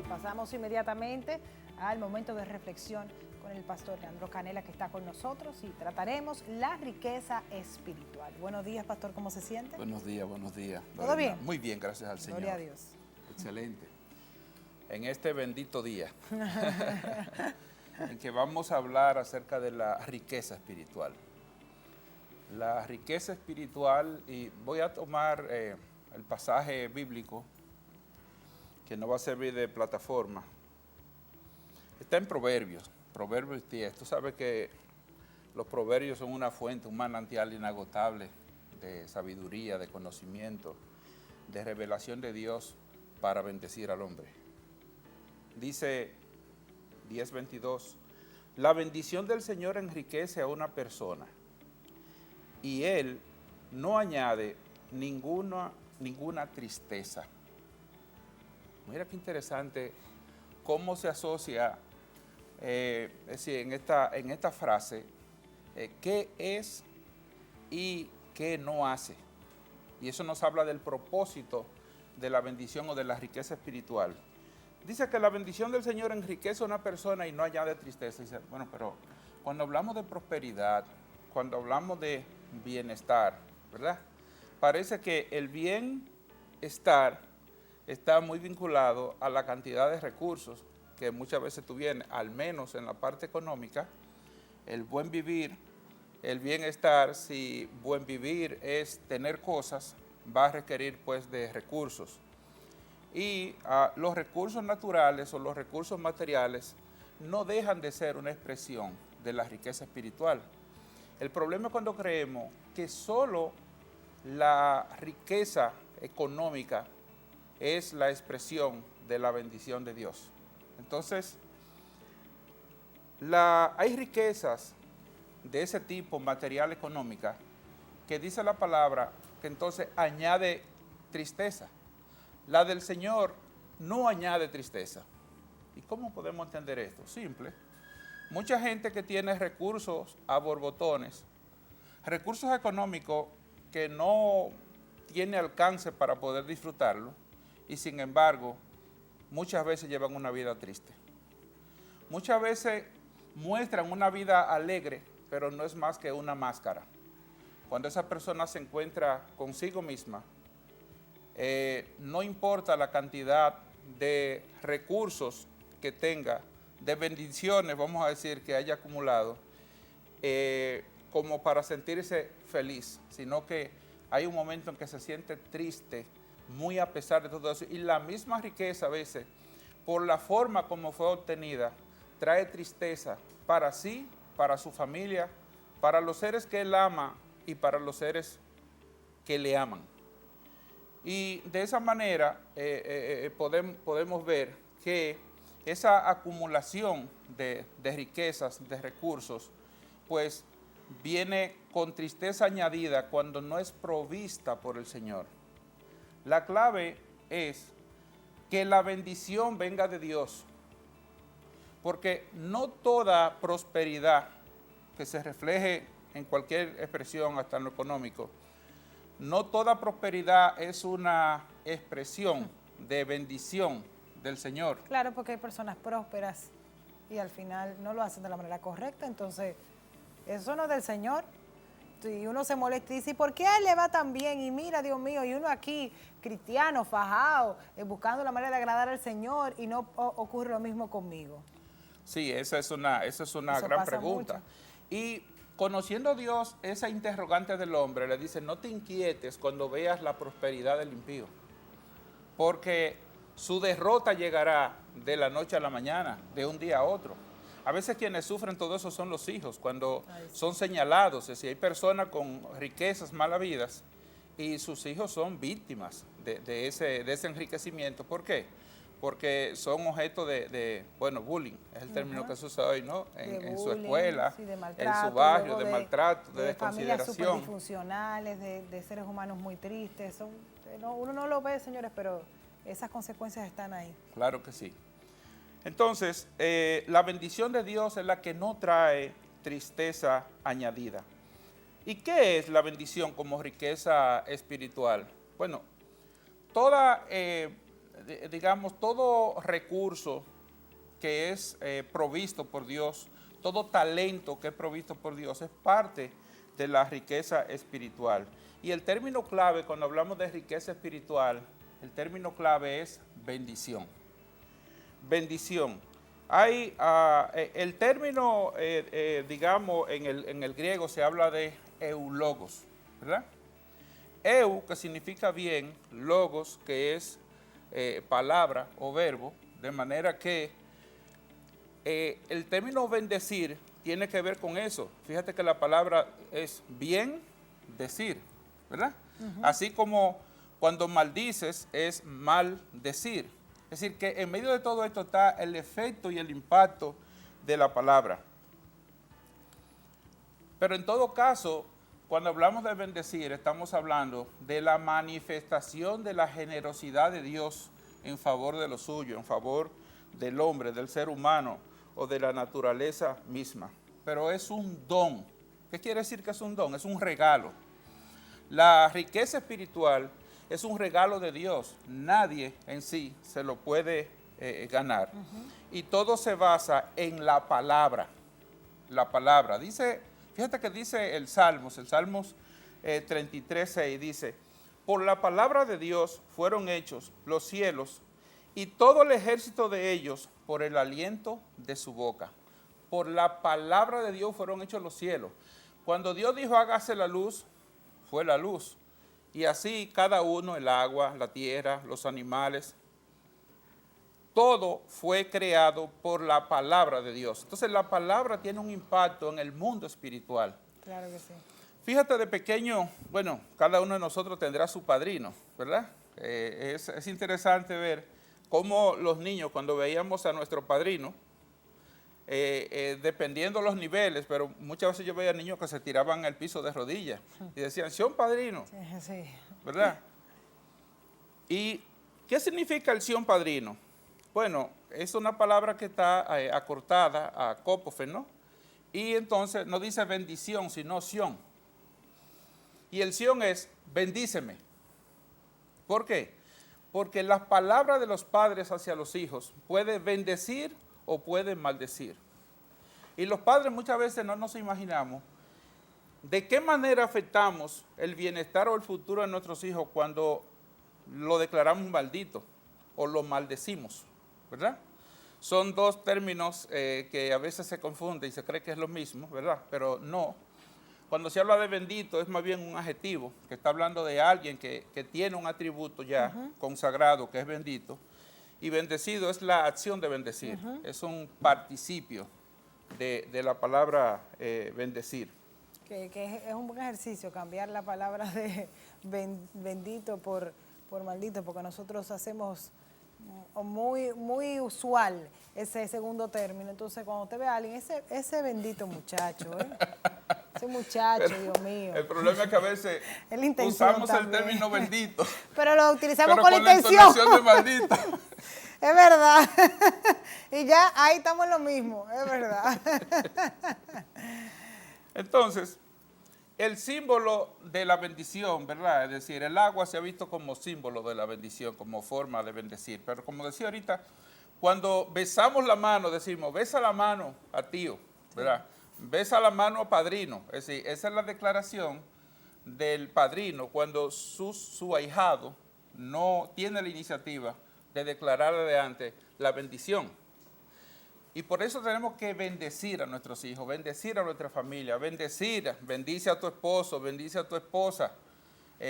pasamos inmediatamente al momento de reflexión con el pastor Leandro Canela, que está con nosotros, y trataremos la riqueza espiritual. Buenos días, pastor, ¿cómo se siente? Buenos días, buenos días. ¿Todo bien? Muy bien, gracias al Señor. Gloria a Dios. Excelente. En este bendito día, en que vamos a hablar acerca de la riqueza espiritual. La riqueza espiritual, y voy a tomar el pasaje bíblico, que nos va a servir de plataforma. Está en Proverbios 10. Tú sabes que los proverbios son una fuente, un manantial inagotable de sabiduría, de conocimiento, de revelación de Dios para bendecir al hombre. Dice 10:22, la bendición del Señor enriquece a una persona y Él no añade ninguna tristeza. Mira qué interesante cómo se asocia, es decir, en esta frase, qué es y qué no hace. Y eso nos habla del propósito de la bendición o de la riqueza espiritual. Dice que la bendición del Señor enriquece a una persona y no añade tristeza. Dice, bueno, pero cuando hablamos de prosperidad, cuando hablamos de bienestar, ¿verdad? Parece que el bienestar está muy vinculado a la cantidad de recursos que muchas veces tú vienes, al menos en la parte económica. El buen vivir, el bienestar, si buen vivir es tener cosas, va a requerir pues de recursos. Y los recursos naturales o los recursos materiales no dejan de ser una expresión de la riqueza espiritual. El problema es cuando creemos que solo la riqueza económica es la expresión de la bendición de Dios. Entonces, hay riquezas de ese tipo, material, económica, que dice la palabra que entonces añade tristeza. La del Señor no añade tristeza. ¿Y cómo podemos entender esto? Simple. Mucha gente que tiene recursos a borbotones, recursos económicos que no tiene alcance para poder disfrutarlo, y sin embargo, muchas veces llevan una vida triste. Muchas veces muestran una vida alegre, pero no es más que una máscara. Cuando esa persona se encuentra consigo misma, no importa la cantidad de recursos que tenga, de bendiciones, vamos a decir, que haya acumulado, como para sentirse feliz, sino que hay un momento en que se siente triste, muy a pesar de todo eso, y la misma riqueza a veces, por la forma como fue obtenida, trae tristeza para sí, para su familia, para los seres que él ama y para los seres que le aman. Y de esa manera podemos ver que esa acumulación de riquezas, de recursos, pues viene con tristeza añadida cuando no es provista por el Señor. La clave es que la bendición venga de Dios, porque no toda prosperidad que se refleje en cualquier expresión, hasta en lo económico, no toda prosperidad es una expresión de bendición del Señor. Claro, porque hay personas prósperas y al final no lo hacen de la manera correcta, entonces eso no es del Señor. Y uno se molesta y dice, ¿por qué a él le va tan bien? Y mira, Dios mío, y uno aquí, cristiano, fajado, buscando la manera de agradar al Señor, y no ocurre lo mismo conmigo. Sí, esa es una gran pregunta. Mucho. Y conociendo a Dios, esa interrogante del hombre le dice, no te inquietes cuando veas la prosperidad del impío, porque su derrota llegará de la noche a la mañana, de un día a otro. A veces quienes sufren todo eso son los hijos, cuando son señalados. Es decir, hay personas con riquezas mal habidas y sus hijos son víctimas de ese enriquecimiento. ¿Por qué? Porque son objeto de bullying, es el término que se usa hoy, ¿no? En su escuela, sí, maltrato, en su barrio, de maltrato, de familias súper desconsideración. disfuncionales, de seres humanos muy tristes. Uno no lo ve, señores, pero esas consecuencias están ahí. Claro que sí. Entonces, la bendición de Dios es la que no trae tristeza añadida. ¿Y qué es la bendición como riqueza espiritual? Bueno, toda digamos, todo recurso que es provisto por Dios, todo talento que es provisto por Dios es parte de la riqueza espiritual. Y el término clave cuando hablamos de riqueza espiritual, el término clave es bendición. Bendición. Hay el término, digamos, en el griego se habla de eulogos, ¿verdad? Eu, que significa bien, logos, que es palabra o verbo, de manera que el término bendecir tiene que ver con eso. Fíjate que la palabra es bien decir, ¿verdad? Así como cuando maldices es mal decir. Es decir, que en medio de todo esto está el efecto y el impacto de la palabra. Pero en todo caso, cuando hablamos de bendecir, estamos hablando de la manifestación de la generosidad de Dios en favor de lo suyo, en favor del hombre, del ser humano o de la naturaleza misma. Pero es un don. ¿Qué quiere decir que es un don? Es un regalo. La riqueza espiritual es un regalo de Dios. Nadie en sí se lo puede ganar. Y todo se basa en la palabra. La palabra. Fíjate que dice el Salmos 33:6, dice, por la palabra de Dios fueron hechos los cielos y todo el ejército de ellos por el aliento de su boca. Por la palabra de Dios fueron hechos los cielos. Cuando Dios dijo hágase la luz, fue la luz. Y así cada uno, el agua, la tierra, los animales, todo fue creado por la palabra de Dios. Entonces la palabra tiene un impacto en el mundo espiritual. Claro que sí. Fíjate de pequeño, bueno, cada uno de nosotros tendrá su padrino, ¿verdad? Es interesante ver cómo los niños, cuando veíamos a nuestro padrino, dependiendo los niveles, pero muchas veces yo veía niños que se tiraban al piso de rodillas y decían, "Sion padrino", Sí. ¿verdad? ¿Y qué significa el Sion padrino? Bueno, es una palabra que está acortada a cópofe, ¿no? Y entonces no dice bendición, sino Sion. Y el Sion es bendíceme. ¿Por qué? Porque las palabras de los padres hacia los hijos puede bendecir o puede maldecir. Y los padres muchas veces no nos imaginamos de qué manera afectamos el bienestar o el futuro de nuestros hijos cuando lo declaramos maldito o lo maldecimos, ¿verdad? Son dos términos que a veces se confunden y se cree que es lo mismo, ¿verdad? Pero no. Cuando se habla de bendito es más bien un adjetivo, que está hablando de alguien que tiene un atributo ya consagrado, que es bendito. Y bendecido es la acción de bendecir, es un participio de la palabra bendecir. Que es un buen ejercicio cambiar la palabra de bendito por maldito, porque nosotros hacemos muy usual ese segundo término. Entonces, cuando usted ve a alguien, ese bendito muchacho, ese muchacho, Dios mío. El problema es que a veces usamos el término bendito, pero lo utilizamos pero con la intención de maldito. Es verdad. Y ya ahí estamos en lo mismo, es verdad. Entonces, el símbolo de la bendición, ¿verdad? Es decir, el agua se ha visto como símbolo de la bendición, como forma de bendecir. Pero como decía ahorita, cuando besamos la mano, decimos, besa la mano a tío, ¿verdad? Besa la mano a padrino. Es decir, esa es la declaración del padrino cuando su ahijado no tiene la iniciativa de declarar adelante la bendición. Y por eso tenemos que bendecir a nuestros hijos, bendecir a nuestra familia, bendice a tu esposo, bendice a tu esposa.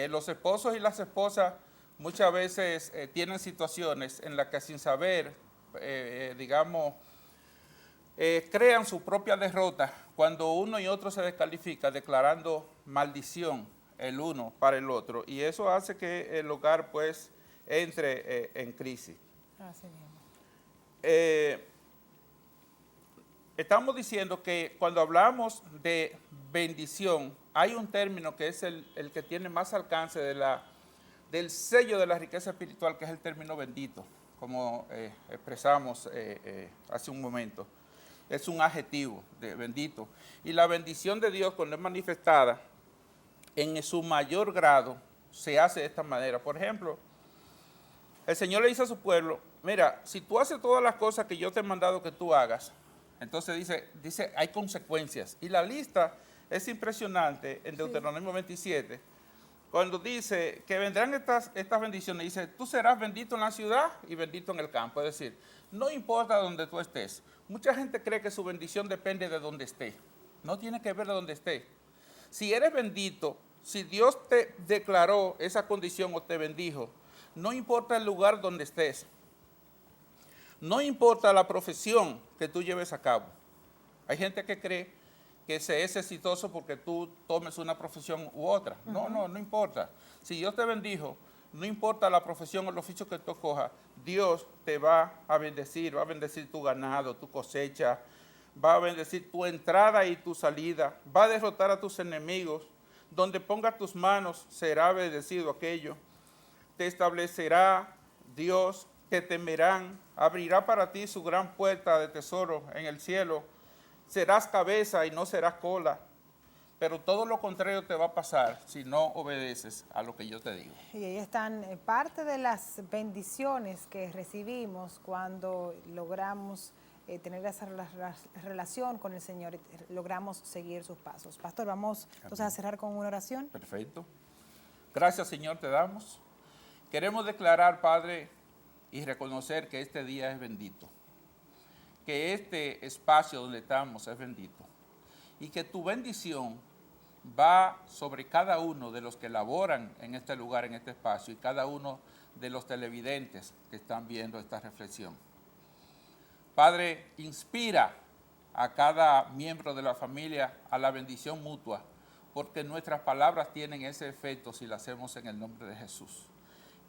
Los esposos y las esposas muchas veces tienen situaciones en las que sin saber, crean su propia derrota cuando uno y otro se descalifica declarando maldición el uno para el otro. Y eso hace que el hogar pues entre en crisis. Así mismo. Estamos diciendo que cuando hablamos de bendición, hay un término que es el que tiene más alcance del sello de la riqueza espiritual, que es el término bendito, como expresamos hace un momento. Es un adjetivo de bendito. Y la bendición de Dios, cuando es manifestada en su mayor grado, se hace de esta manera. Por ejemplo, el Señor le dice a su pueblo, mira, si tú haces todas las cosas que yo te he mandado que tú hagas, entonces dice hay consecuencias. Y la lista es impresionante en Deuteronomio 27, cuando dice que vendrán estas bendiciones, dice, tú serás bendito en la ciudad y bendito en el campo. Es decir, no importa donde tú estés. Mucha gente cree que su bendición depende de donde esté. No tiene que ver de donde esté. Si eres bendito, si Dios te declaró esa condición o te bendijo, no importa el lugar donde estés. No importa la profesión que tú lleves a cabo. Hay gente que cree que se es exitoso porque tú tomes una profesión u otra. No importa. Si Dios te bendijo, no importa la profesión o el oficio que tú cojas, Dios te va a bendecir tu ganado, tu cosecha, va a bendecir tu entrada y tu salida, va a derrotar a tus enemigos, donde pongas tus manos será bendecido aquello, te establecerá Dios, te temerán, abrirá para ti su gran puerta de tesoro en el cielo, serás cabeza y no serás cola, pero todo lo contrario te va a pasar si no obedeces a lo que yo te digo. Y ahí están parte de las bendiciones que recibimos cuando logramos tener esa relación con el Señor y logramos seguir sus pasos. Pastor, vamos entonces a cerrar con una oración. Perfecto. Gracias, Señor, te damos. Queremos declarar, Padre, y reconocer que este día es bendito, que este espacio donde estamos es bendito y que tu bendición va sobre cada uno de los que laboran en este lugar, en este espacio, y cada uno de los televidentes que están viendo esta reflexión. Padre, inspira a cada miembro de la familia a la bendición mutua, porque nuestras palabras tienen ese efecto si lo hacemos en el nombre de Jesús.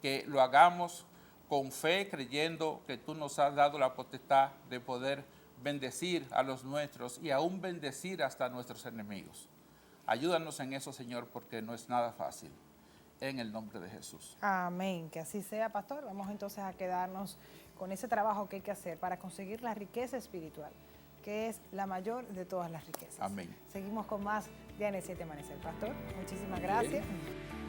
Que lo hagamos con fe, creyendo que tú nos has dado la potestad de poder bendecir a los nuestros y aún bendecir hasta a nuestros enemigos. Ayúdanos en eso, Señor, porque no es nada fácil. En el nombre de Jesús. Amén. Que así sea, pastor. Vamos entonces a quedarnos con ese trabajo que hay que hacer para conseguir la riqueza espiritual, que es la mayor de todas las riquezas. Amén. Seguimos con más de AN7 Amanecer. Pastor, muchísimas gracias. Bien.